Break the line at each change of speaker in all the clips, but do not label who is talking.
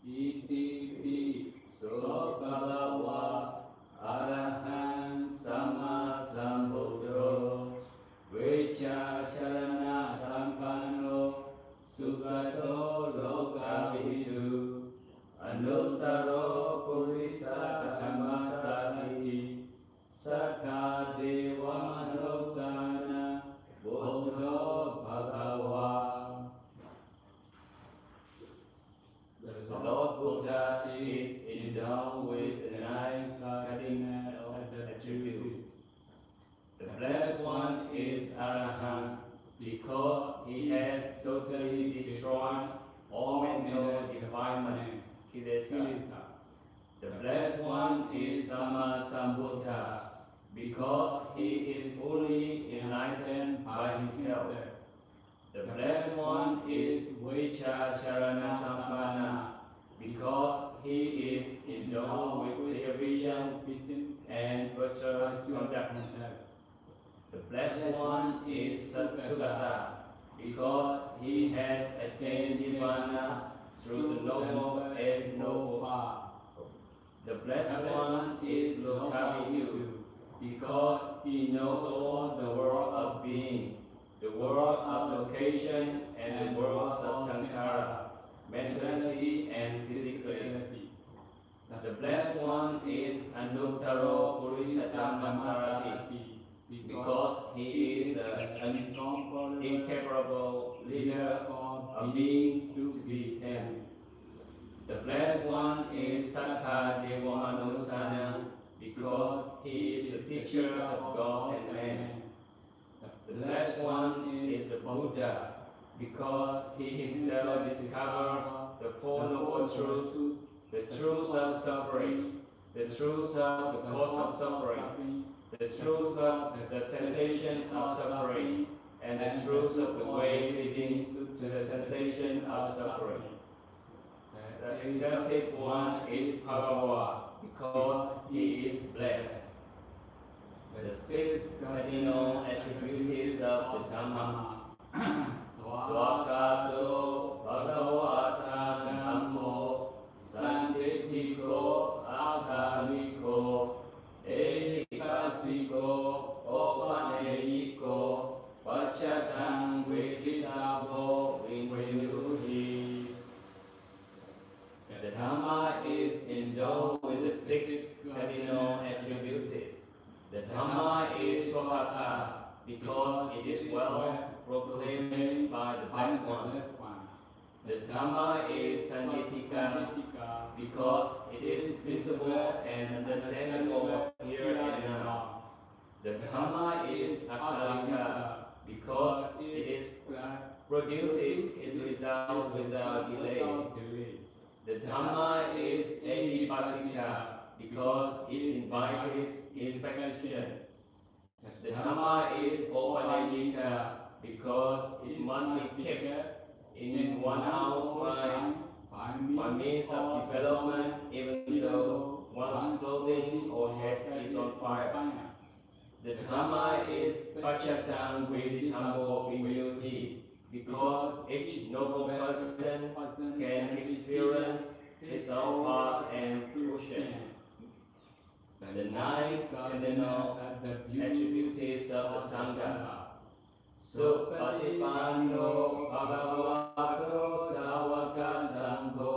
iti so bhagava A-ra-hán Sammāsambuddho Vichacharana sampanno sugato lokavidu anuttaro purisa dhammasati sakha deva manusana buddho bhagava. The Lord Buddha is endowed with the 9 cardinal attributes. The Blessed One is A-ra-hán because he has totally destroyed all mental defilements. The Blessed One is Sammāsambuddhassa because he is fully enlightened by himself. The Blessed One is Vichacharana sampanna because he is endowed with clear vision and virtuous conduct. The Blessed One is Sugata because he has attained Nirvana through the Noble as Noble Path. The Blessed One is Lokavidu because he knows all the world of beings, the world of location and the worlds of sankhara, mentality and physicality. The Blessed One is Anuttaro Purisattammasarati because he is an incapable leader of beings to be tamed. The Blessed One is Sakha Deva Manusana because he is the teacher of gods and men. The Blessed One is the Buddha because he himself discovered the Four Noble Truths, the truth of suffering, the truth of the cause of suffering, the truth of the sensation of suffering, and the truth of the way leading to the sensation of suffering. The Exalted One is Bhagava because he is blessed. The 6 cardinal attributes of the Dhamma. Swakato Bhagavata Namo Santitiko Akhamiko Ehipasiko Opaneyiko Pachatang Veditavo Vinyuhi. The Dhamma is endowed with the 6 cardinal attributes. The Dhamma is Swakata because it is well proclaimed by the Blessed One. The Dhamma is Sanditika because it is visible and understandable here and now. The Dhamma is Akalika because it produces its result without delay. The Dhamma is Ehipasika because it invites inspection. The Dhamma is Opanayika because it must be kept in one's mind by means of development even though one's clothing or head is on fire. The Dhamma is Pachatang Veditamo Vinyuhi because each noble person can experience his own past and future. The 9 cardinal attributes of the Sangha. Supatipanno Bhagavato Sāvaka Sangho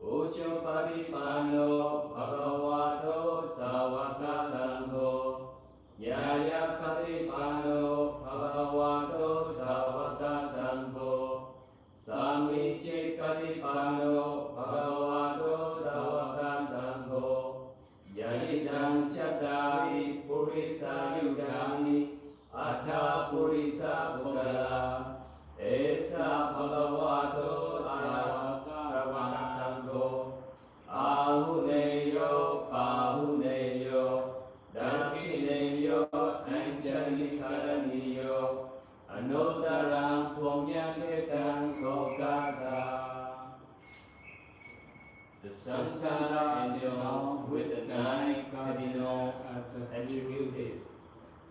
Uccupatipanno Bhagavato Sāvaka Sangho Yaya Patipanno Bhagavato Sāvaka Sangho Samicce Patipanno Bhagavato Sāvaka Sangho Yayidam Chattari Purisa Yudhani Atha Purisa Buddhala Esa Bhagavato Sāvaka Sangho Ahuneyo Pahuneyo Dakineyo Anjalikaraniyo Anuttaram Punyaketang Kokasa. The Sangha endowed with the 9 cardinal attributes.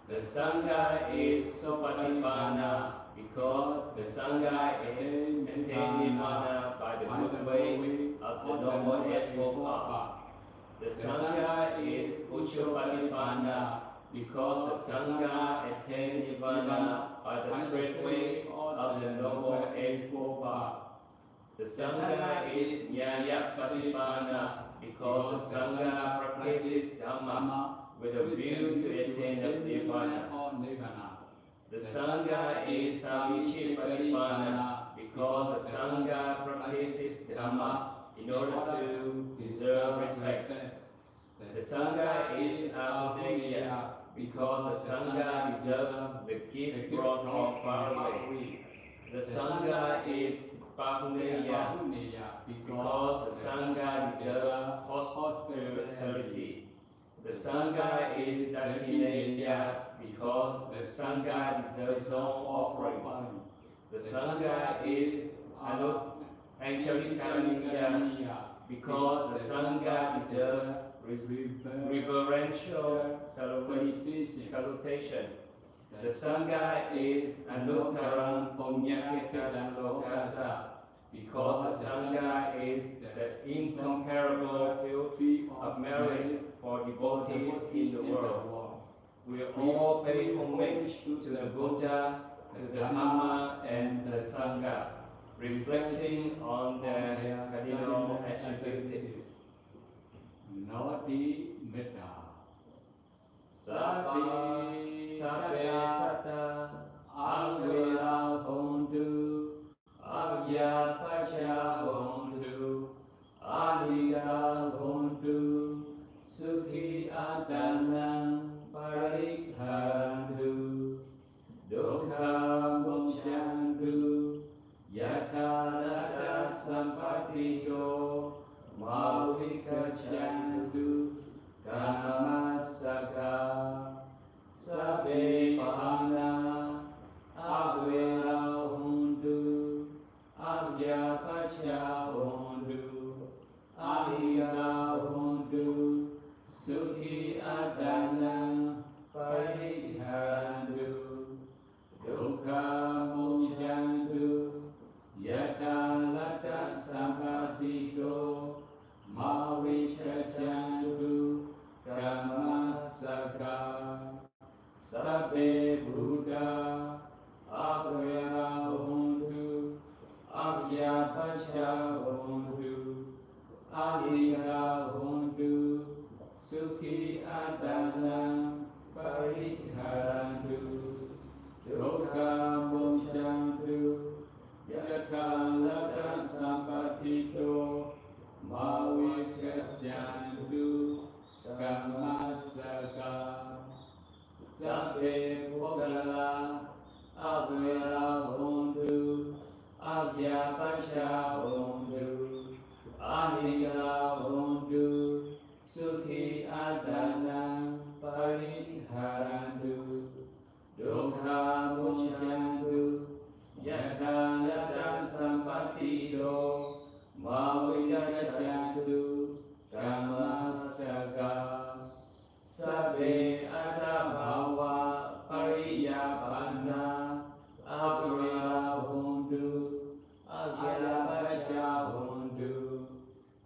The Sangha is Sopatipanna because the Sangha is attained Nirvana by the good way of the Noble Eightfold Path. The Sangha is Uchopatipana because the Sangha attain Nibbana by the straight way of the Noble Eightfold Path. The Sangha is Nyayapatipana because the Sangha practices Dhamma with a view to attain Nibbana. The Sangha is Samichipatipana because the Sangha practices Dhamma in order to deserve respect. The Sangha is Ahudeya because the Sangha deserves the gift brought from far away. The Sangha is Pahuneya because the Sangha deserves hospitality. The Sangha is Dakineya because the Sangha deserves all offerings. The Sangha is Anchalikaniya because the Sangha deserves reverential salutation. The Sangha is Anuttarang Punyaketadan Lokasa because the Sangha is the incomparable field of merit for devotees in the world. We all pay homage to the Buddha, to the Dhamma and the Sangha, reflecting on their cardinal attributes. Noti Metta Sabbe Satta Avira Hontu Avya Pacha Hontu Alika Hontu Sukhi Adana Parikhantu Dukha Mokshantu Yakarada Sampatiyo Mavikachantu Kamasaka Sabe Pahana Avera Hundu Avya Pacha Hundu Aliga Hundu Sukhi Adana Pariharandu Dukha Mokshantu Yakalata Sampatiko Mavikachantu Kamasaka Sabbe Buddha Avera Hundu Avya Pacha Hundu Aliga Hundu Sukhi Adana Pariharantu Dukha Mokshantu Yakalata Sampatiko Mavikachantu Kamasaka Sabbe Buddha Avera Hundu Avya Pacha Hundu Aliga Hundu Sukhi Adana Pariharantu Dukha Mokshantu Yakalata Sampatido Mavikachantu Kamasaka Sabbe Adabhava Pariyapana Avira Hundu Avya Pacha Hundu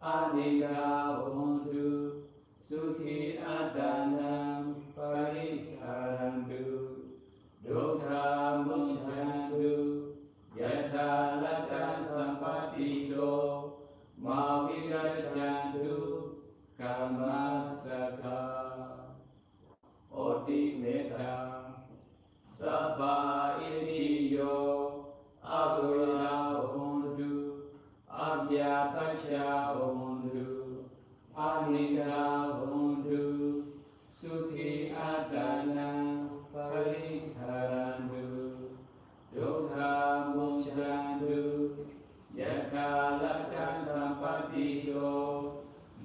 Aliga Hundu Sukhi Adana Parikharantu Dukha Mokshantu Yakalata Sampatido Mavikachantu Kamasaka Oti Metta Sabba Iriyo Avira Hundu Avya Pacha Hundu Aliga Hundu Sukhi Adana Parikharantu Dukha Mokshantu Yakalata Sampatido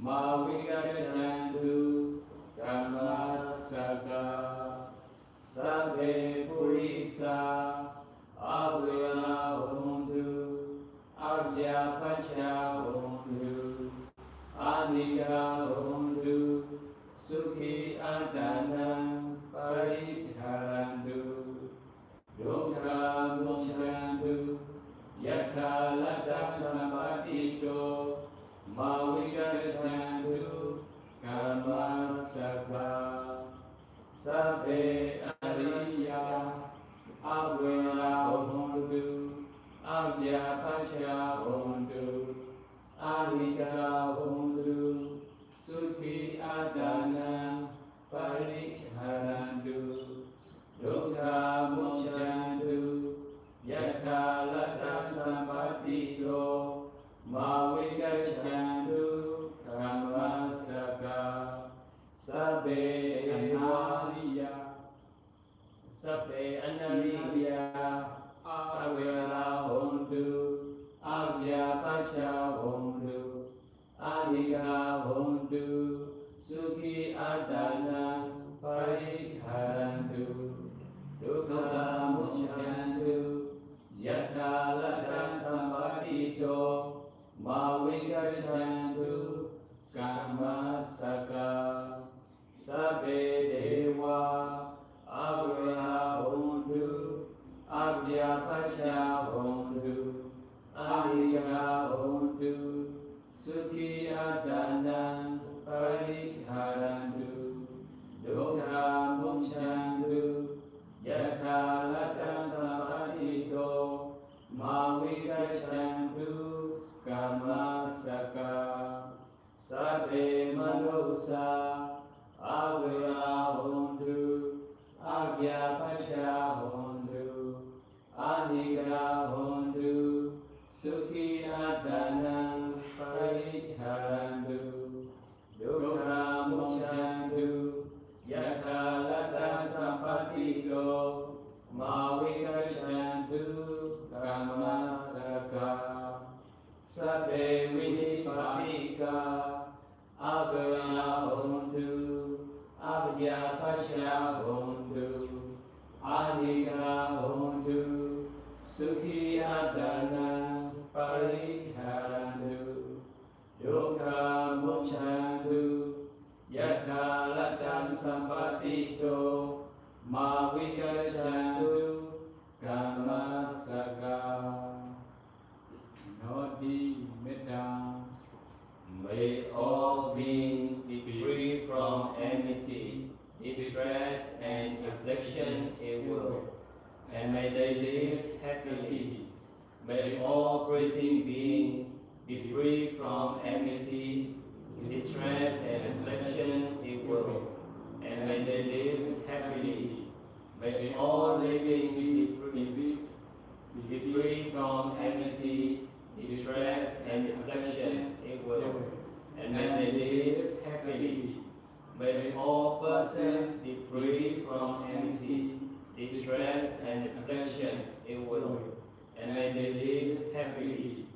Mavikachantu Kamasaka Sabbe Purisa Avira Hundu Avya Pacha Hundu Aliga Hundu Sukhi Adana Parikharantu Dukha Mokshantu Yakalata Sampatido Mawikachantu Kamasaka Sabbe Ariya Avela Hondu Avyapasha Hondu Anika Hondu Sukhi Adana Pariharandu Dukkha Mochantu Yakalata Sampatito Mawikachantu Kamasaka Sabbe Anariya Sabbe Anariya Avela Hondu Avyapasha Hondu Anika Hondu Sukhi Adana Pariharantu Dukkha Mochantu Yakalata Sampatito Mawikachantu Kamasaka Sabbe Dewa Avela Hondu Avyapasha Hondu Anika Hondu Sukhi Adana Pariharantu Dukkha Mochantu Yakalata Sampatito Mawikachantu Kamasaka Sabbe Manusa Avela Hondu Avyapasha Hondu Anika Hondu Sukhi Adana Pariharantu Dukkha Mochantu Yakalata Sampatito Mawikachantu Kamasaka Sabbe Vinipatika Avela Hondu Avyapasha Hondu Anika Hondu Sukhi Adana Pariharantu Dukkha Mochantu Yakalata Sampatito Mawikachantu Kamasaka. Nodi Metta. May all beings be free from enmity, distress, and affliction in world, and may they live happily. May all breathing beings be free from enmity, distress, and affliction in world, and may they live happily. May all living be free from enmity, distress, and affliction in world, and may they live happily. May all persons be free from enmity, distress, and affliction in world, and may they live happily.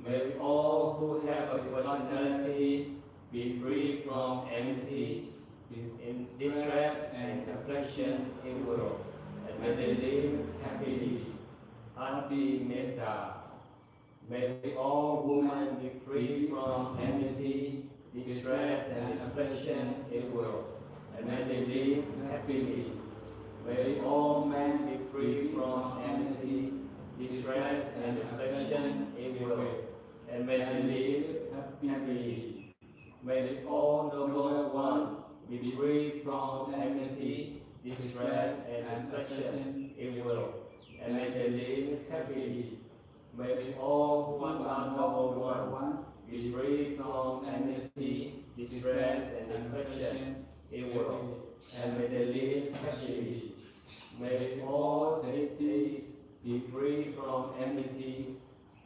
May all who have a personality be free from enmity, distress, and affliction in world, and may they live happily. Anti Metta. May all women be free from enmity, distress, and affliction in world, and may they live happily. May all men be free from enmity, distress, and affliction in world, and may they live happily. May all noble ones be free from enmity, distress, and affliction in world, and may they live happily. May all who are noble ones be free from enmity, distress, and affliction in world, and may they live happily. May all deities be free from enmity,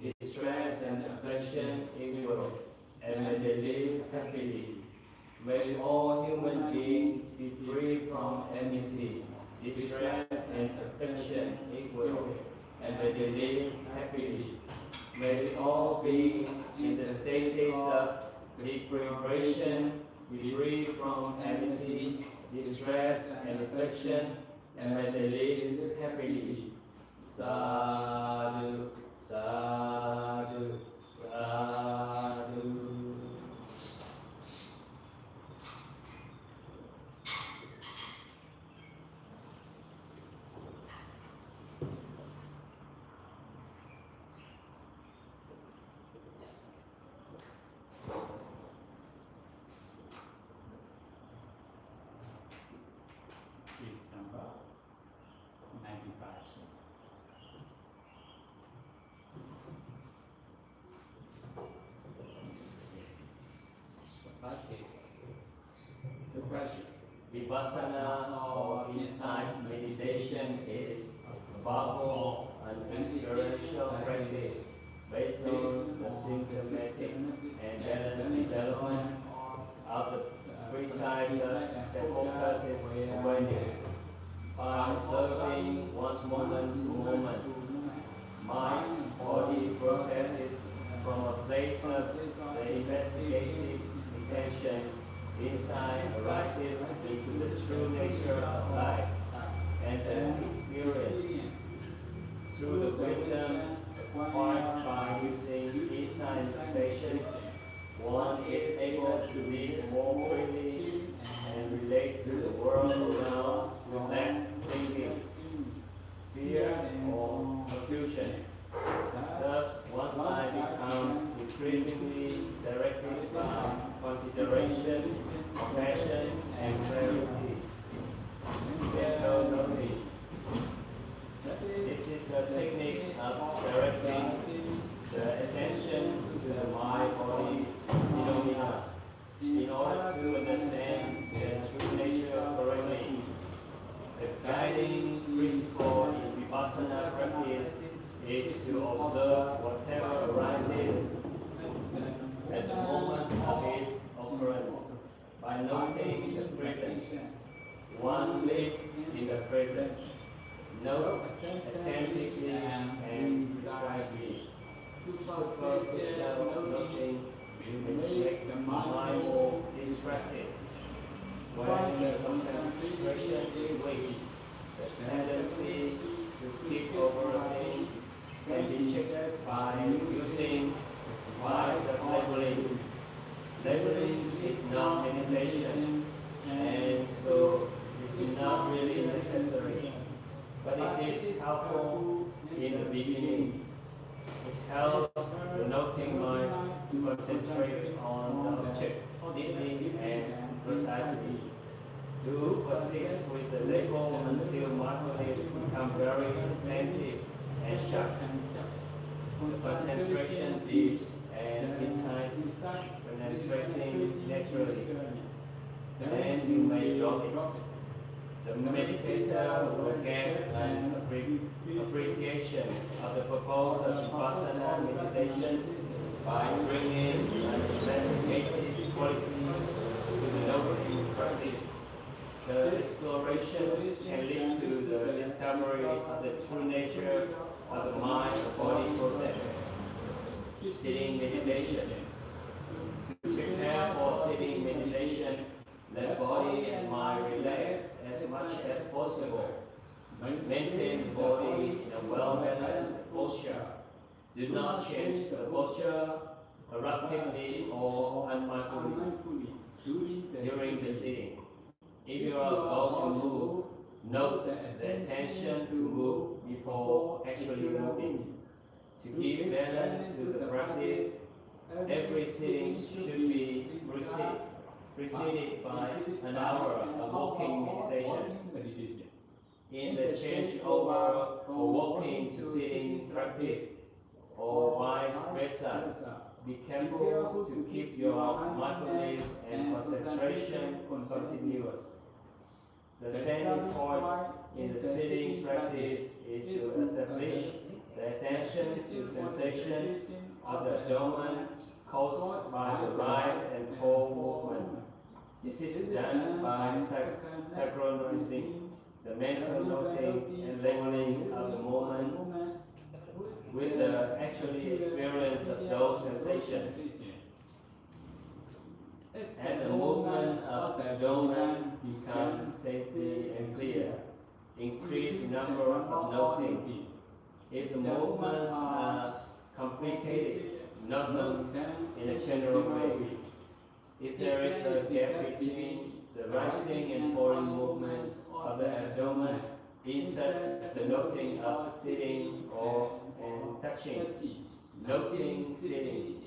distress, and affliction in world, and may they live happily. May all human beings be free from enmity, distress, and affliction in world, and may they live happily. May all beings in the stages of equilibration be free from enmity, distress, and affliction, and may they live happily. Sadhu, sadhu, sadhu. Vipassana or insight meditation is powerful and inspirational practice based on the symptomatic and balanced development of the precise self-focused awareness. By observing one's moment to moment, mind, body processes from a place of the investigative intention. Insight arises into the true nature of life and the experience. Through the wisdom acquired by using insight meditation, one is able to live more freely and relate to the world around with less thinking, fear, or confusion. Thus, one's life becomes increasingly directed by consideration, compassion, and clarity. Mental noting. This is a technique of directing the attention to the mind-body phenomena in order to understand their true nature correctly. The guiding principle in Vipassana practice is to observe whatever arises at the moment of its occurrence by noting the present. One lives in the present. Note attentively and precisely. Superficial noting will make the mind more distracted. When the concentration is weak, the tendency to skip over things can be checked by using wise labeling. Labeling is not meditation, and so it's not really necessary. But it is helpful in the beginning. It helps the noting mind to concentrate on the object deeply and precisely. Do persist with the label until mindfulness becomes very attentive and sharp. The concentration deep and insight penetrating naturally. Then you may drop it. The meditator will get an appreciation of the purpose of Vipassana meditation by bringing an investigative quality to the noting practice. The exploration can lead to the discovery of the true nature of the mind-body process. Sitting meditation. To prepare for sitting meditation, let body and mind relax as much as possible. Maintain the body in a well-balanced posture. Do not change the posture abruptly or unmindfully during the sitting. If you are about to move, note the intention to move before actually moving. To give balance to the practice, every sitting should be preceded by an hour of walking meditation. In the changeover for walking to sitting practice, or vice versa, be careful to keep your mindfulness and concentration continuous. The standing point in the sitting practice is to establish the attention to sensation of the abdomen caused by the rise and fall movement. This is done by synchronizing the mental noting and labeling of the movement with the actual experience of those sensations. As the movement of the abdomen becomes steady and clear, increase the number of noting. If the movements are complicated, note them in a general way. If there is a gap between the rising and falling movement of the abdomen, insert the noting of sitting or and touching. Noting sitting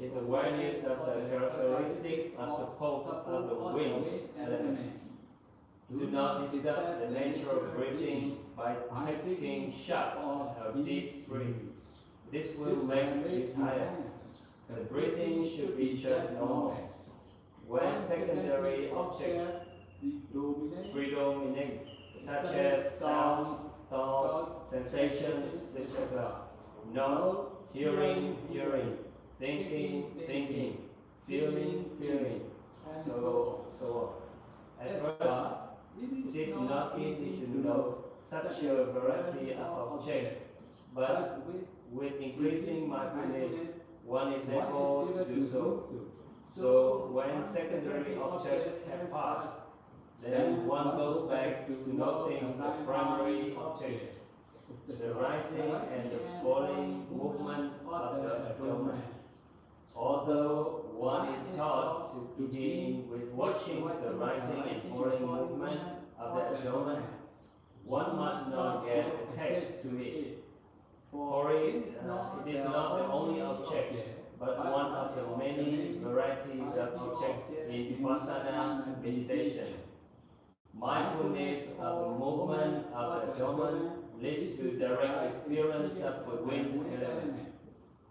is awareness of the characteristic of support of the wind element. Do not disturb the nature of breathing by taking sharp or deep breaths. This will make you tired. The breathing should be just normal. When secondary objects predominate, such as sound, thoughts, sensations, etc. Not hearing, thinking, feeling, so on. At first, it is not easy to note such a variety of objects, but with increasing mindfulness, one is able to do so. So when secondary objects have passed, then one goes back to noting the primary object, the rising and the falling movements of the abdomen. Although one is taught to begin with watching the rising and falling movement of the abdomen, one must not get attached to it. For it is not the only object, but one of the many varieties of objects in Vipassana meditation. Mindfulness of the movement of the abdomen leads to direct experience of the wind element,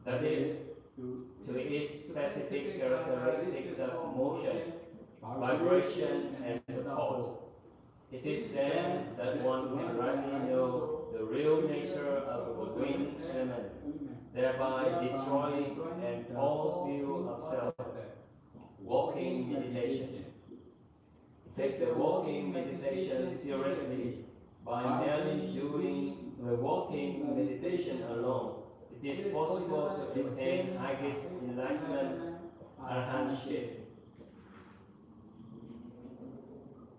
that is, to its specific characteristics of motion, vibration, and support. It is then that one can rightly know the real nature of the wind element, thereby destroying and false view of self. Walking meditation. Take the walking meditation seriously. By merely doing the walking meditation alone, it is possible to attain highest enlightenment, Arahato.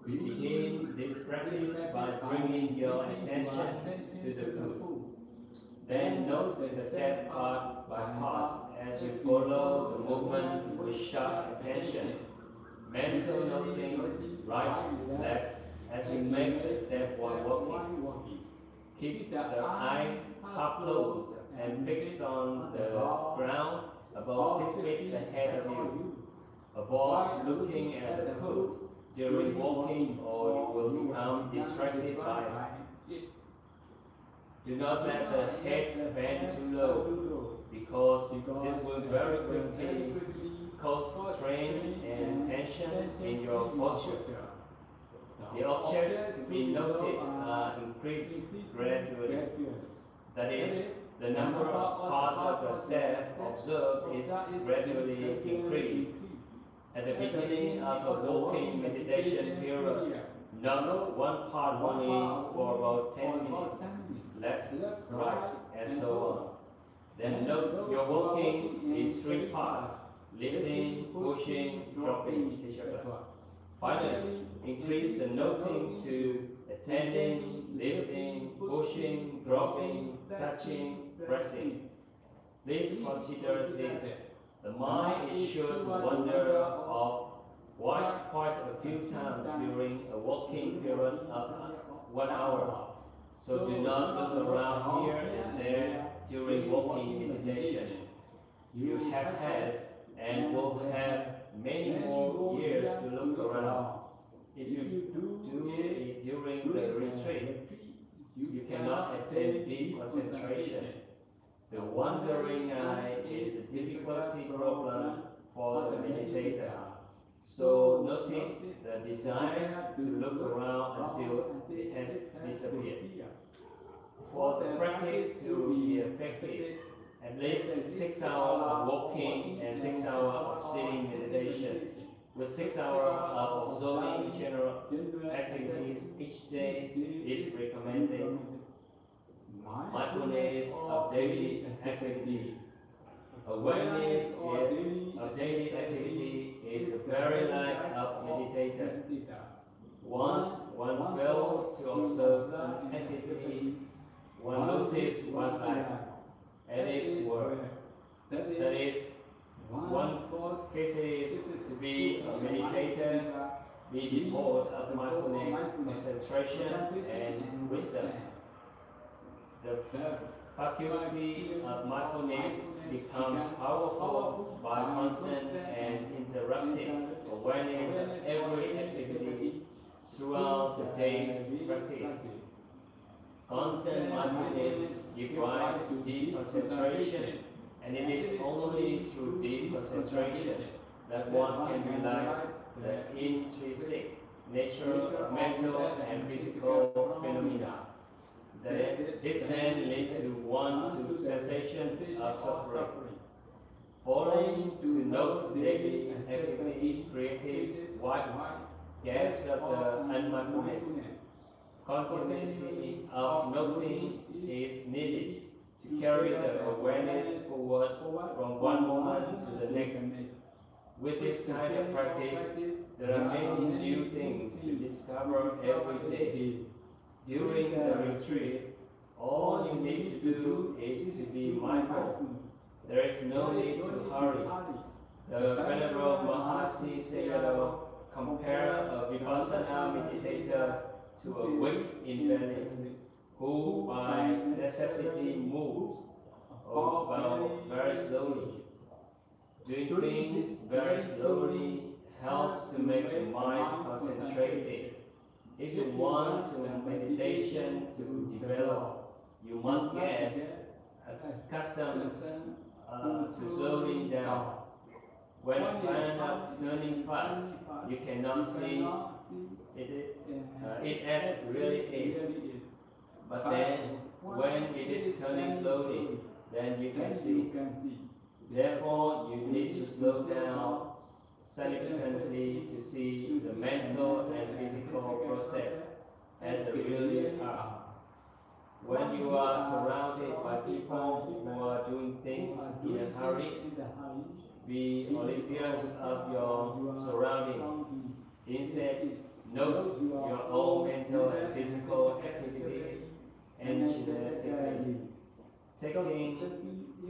Begin this practice by bringing your attention to the foot. Then note the step part by part as you follow the movement with sharp attention. Mental noting right, left as you make a step while walking. Keep the eyes half closed and fixed on the ground about 6 feet ahead of you. Avoid looking at the foot during walking or you will become distracted by it. Do not let the head bend too low, because this will very quickly cause strain and tension in your posture. The objects to be noted are increased gradually. That is, the number of parts of the step observed is gradually increased. At the beginning of the walking meditation period, note one part only for about 10 minutes, left, right, and so on. Then note your walking in 3 parts, lifting, pushing, dropping, etc. Finally, increase the noting to attending, lifting, pushing, dropping, touching, pressing. Please consider this. The mind is sure to wander off quite a few times during a walking period of 1 hour. So do not look around here and there during walking meditation. You have had and will have many more years to look around. If you do it during the retreat, you cannot attain deep concentration. The wandering eye is a difficulty problem for the meditator. So notice the desire to look around until it has disappeared. For the practice to be effective, at least 6 hours of walking and 6 hours of sitting meditation, with 6 hours of observing general activities each day is recommended. Mindfulness of daily activities. Awareness of daily activity is the very life of meditator. Once one fails to observe an activity, one loses one's life at its work. That is, one ceases to be a meditator, be devoid of mindfulness, concentration, and wisdom. The faculty of mindfulness becomes powerful by constant and interrupted awareness of every activity throughout the day's practice. Constant mindfulness gives rise to deep concentration, and it is only through deep concentration that one can realize the intrinsic nature of mental and physical phenomena. This then leads to one to sensation of suffering. Falling to note daily activity creates wide gaps of the unmindfulness. Continuity of noting is needed to carry the awareness forward from one moment to the next. With this kind of practice, there are many new things to discover every day. During the retreat, all you need to do is to be mindful. There is no need to hurry. The Venerable Mahasi Sayadaw compared a Vipassana meditator to a weak invalid who by necessity moves about very slowly. Doing things very slowly helps to make the mind concentrated. If you want meditation to develop, you must get accustomed to slowing down. When you find up turning fast, you cannot see it as it really is. But then, when it is turning slowly, then you can see. Therefore, you need to slow down significantly to see the mental and physical process as they really are. When you are surrounded by people who are doing things in a hurry, be oblivious of your surroundings. Instead, note your own mental and physical activities energetically.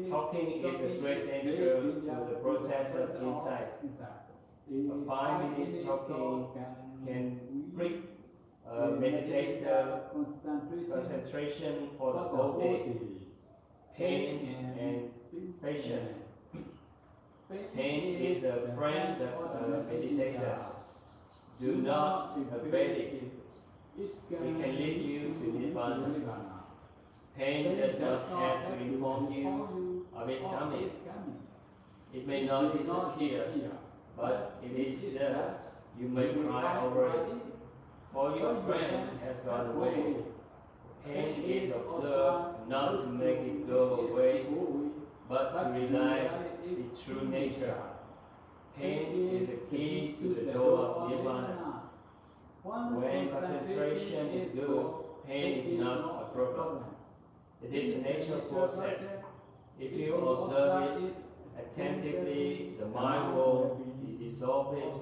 Talking is a great danger to the process of insight. A 5 minutes talking can break meditator concentration for the whole day. Pain and patience. Pain is a friend of a meditator. Do not evade it. It can lead you to Nibbana. Pain does not have to inform you of its coming. It may not disappear, but if it does, you may cry over it. For your friend has gone away. Pain is observed not to make it go away, but to realize its true nature. Pain is the key to the door of Nibbana. When concentration is good, pain is not a problem. It is a natural process. If you observe it attentively, the mind will dissolve it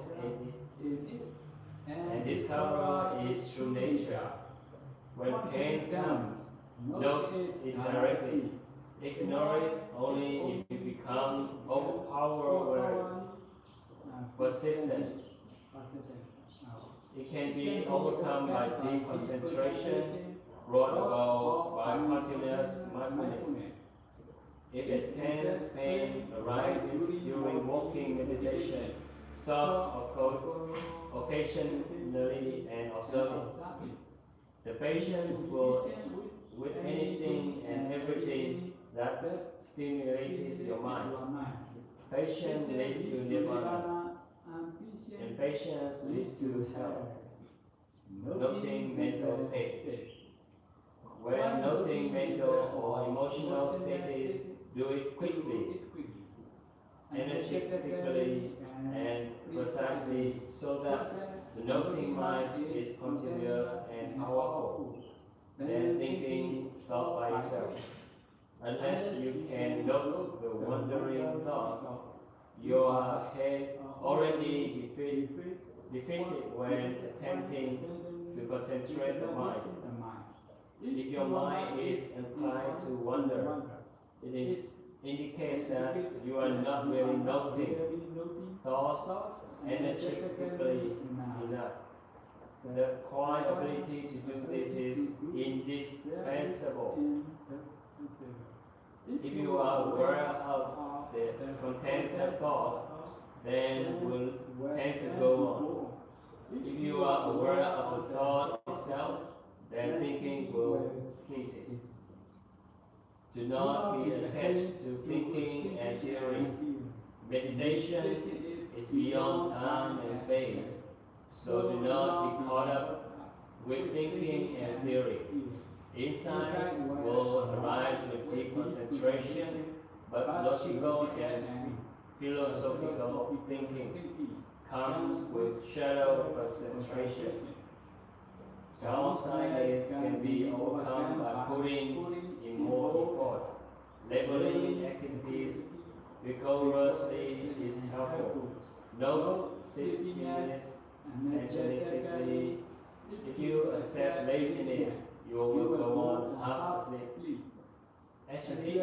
and discover its true nature. When pain comes, note it directly. Ignore it only if you become overpowered or persistent. It can be overcome by deep concentration, brought about by continuous mindfulness. If intense pain arises during walking meditation, stop occasionally and observe it. The patient will with anything and everything that stimulates your mind. Patience leads to Nibbana. Impatience leads to hell. Noting mental states. When noting mental or emotional states, do it quickly, energetically, and precisely so that the noting mind is continuous and powerful. Then thinking stops by itself. Unless you can note the wandering thought, your head already defeated when attempting to concentrate the mind. If your mind is inclined to wander, it indicates that you are not really noting thoughts energetically enough. The quiet ability to do this is indispensable. If you are aware of the contents of thought, then will tend to go on. If you are aware of the thought itself, then thinking will cease. Do not be attached to thinking and theory. Meditation is beyond time and space, so do not be caught up with thinking and theory. Insight will arise with deep concentration, but logical and philosophical thinking comes with shallow concentration. Downsiders can be overcome by putting in more effort. Labeling activities rigorously is helpful. Note steadiness energetically. If you accept laziness, you will go on opposite. Actually,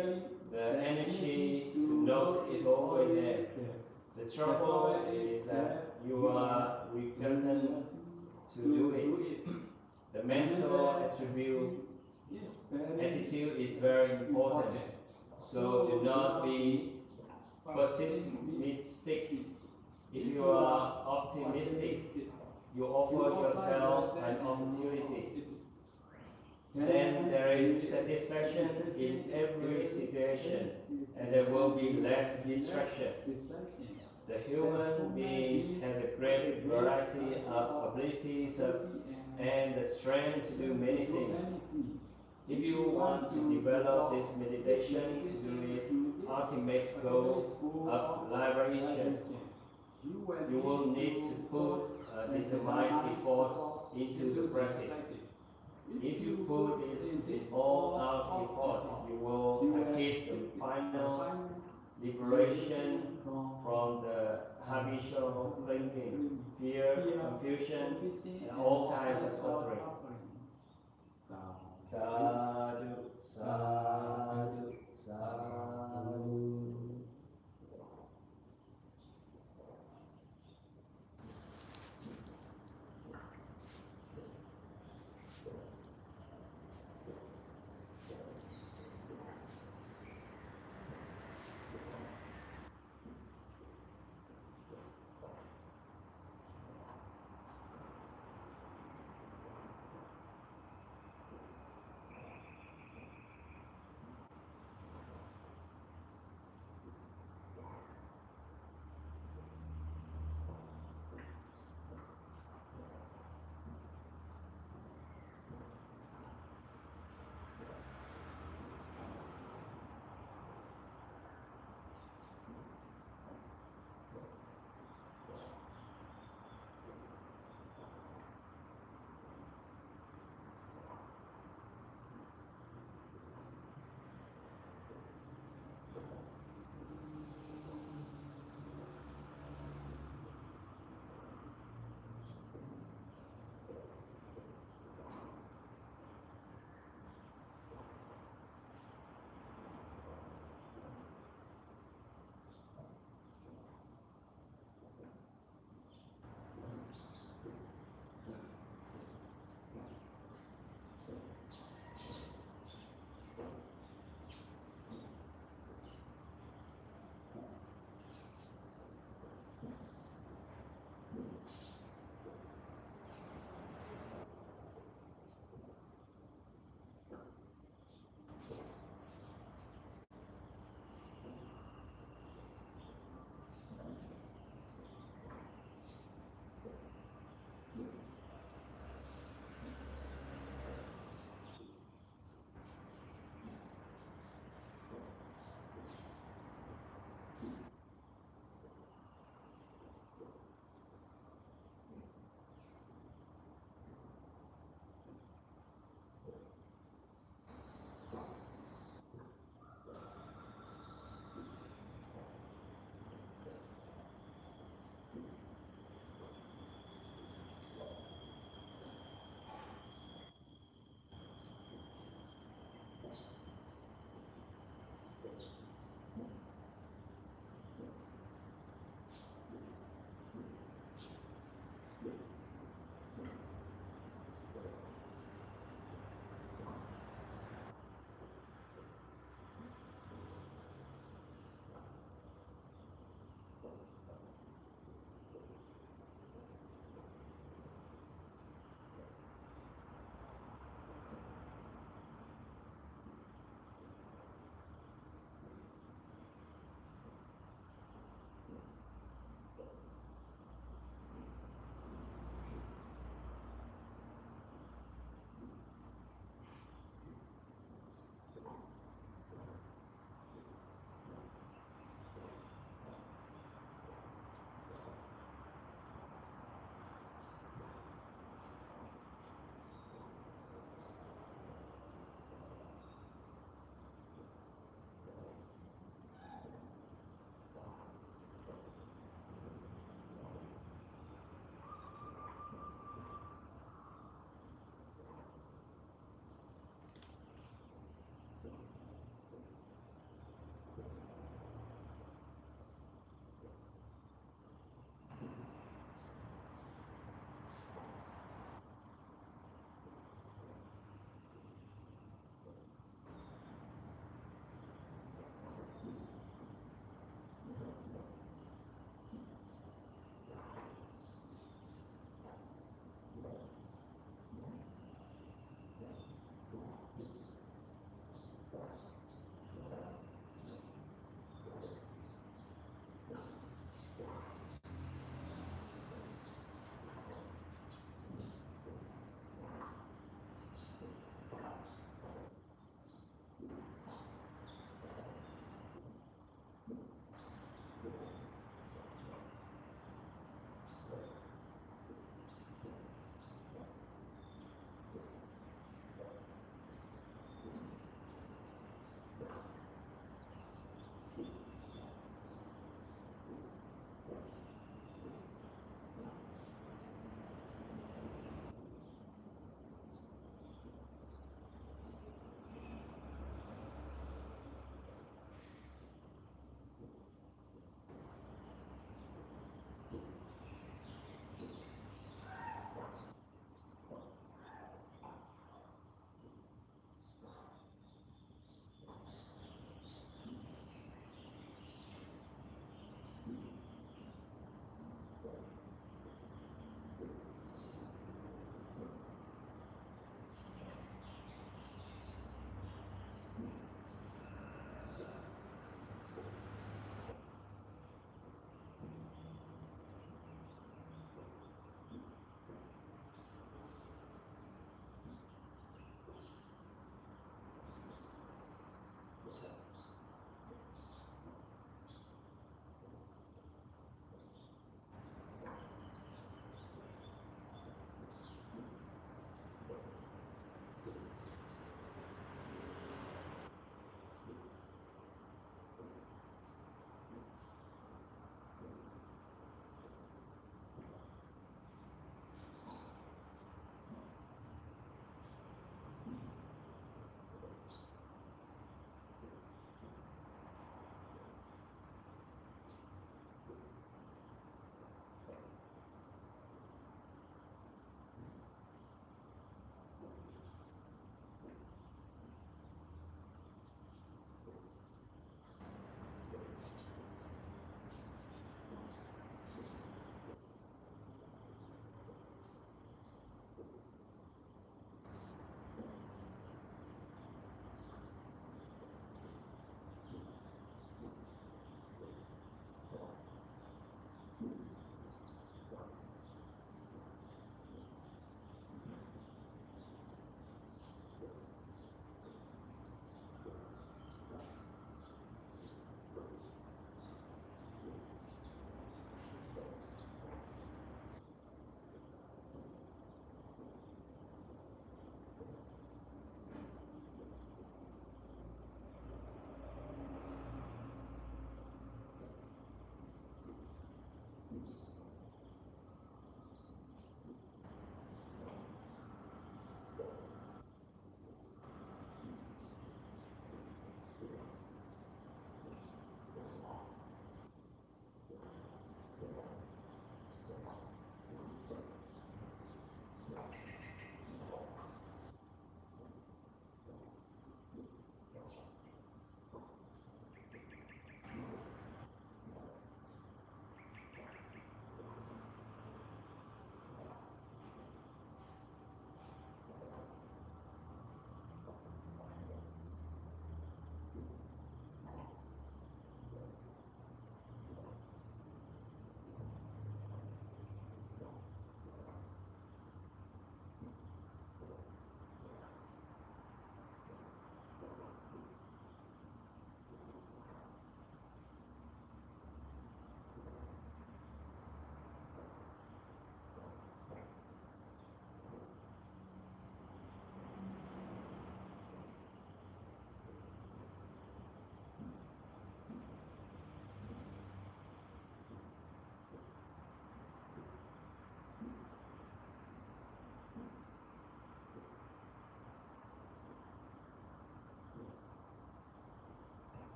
the energy to note is always there. The trouble is that you are reluctant to do it. The mental attitude is very important. So do not be pessimistic. If you are optimistic, you offer yourself an opportunity. Then there is satisfaction in every situation, and there will be less distraction. The human being has a great variety of abilities and the strength to do many things. If you want to develop this meditation to do its ultimate goal of liberation, you will need to put a determined effort into the practice. If you put this all-out effort, you will achieve the final liberation from the habitual thinking, fear, confusion, and all kinds of suffering. Sadhu, sadhu, sadhu.